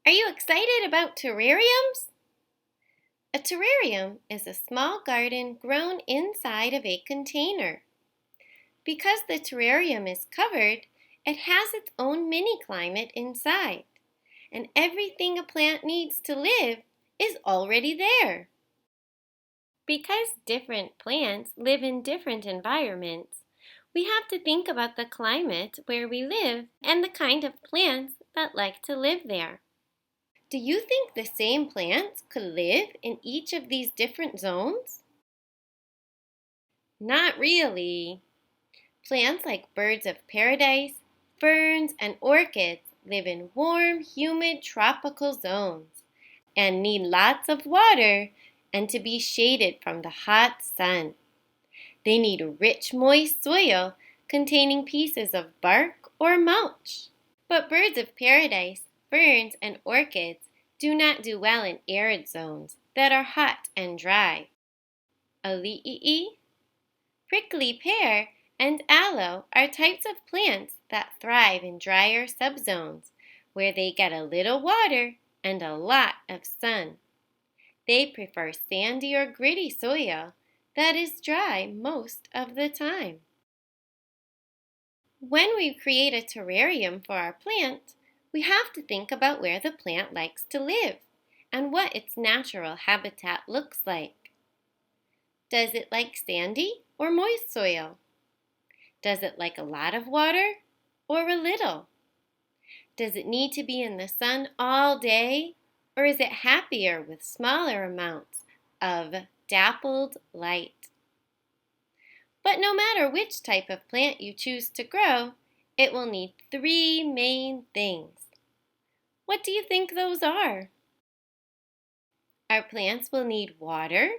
Are you excited about terrariums? A terrarium is a small garden grown inside of a container. Because the terrarium is covered, it has its own mini-climate inside, and everything a plant needs to live is already there. Because different plants live in different environments, we have to think about the climate where we live and the kind of plants that like to live there. Do you think the same plants could live in each of these different zones? Not really. Plants like birds of paradise, ferns, and orchids live in warm, humid tropical zones and need lots of water and to be shaded from the hot sun. They need rich, moist soil containing pieces of bark or mulch. But birds of paradise, ferns, and orchids do not do well in arid zones that are hot and dry. Alii, prickly pear, and aloe are types of plants that thrive in drier subzones where they get a little water and a lot of sun. They prefer sandy or gritty soil that is dry most of the time. When we create a terrarium for our plant, we have to think about where the plant likes to live and what its natural habitat looks like. Does it like sandy or moist soil? Does it like a lot of water or a little? Does it need to be in the sun all day, or is it happier with smaller amounts of dappled light? But no matter which type of plant you choose to grow, it will need three main things. What do you think those are? Our plants will need water.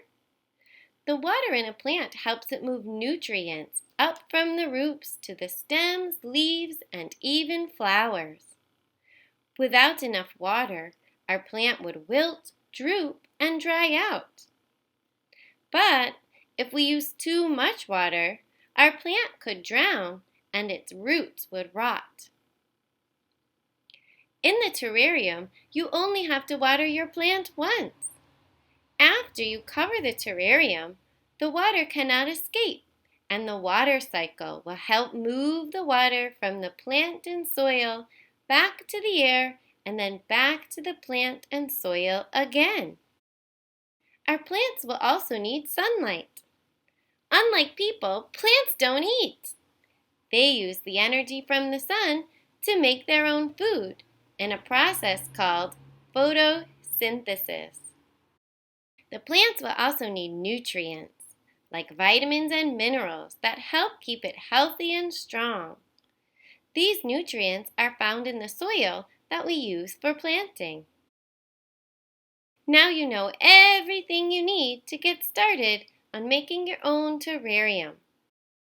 The water in a plant helps it move nutrients up from the roots to the stems, leaves, and even flowers. Without enough water, our plant would wilt, droop, and dry out. But if we use too much water, our plant could drown and its roots would rot. In the terrarium, you only have to water your plant once. After you cover the terrarium, the water cannot escape, and the water cycle will help move the water from the plant and soil back to the air and then back to the plant and soil again. Our plants will also need sunlight. Unlike people, plants don't eat. They use the energy from the sun to make their own food in a process called photosynthesis. The plants will also need nutrients, like vitamins and minerals that help keep it healthy and strong. These nutrients are found in the soil that we use for planting. Now you know everything you need to get started on making your own terrarium.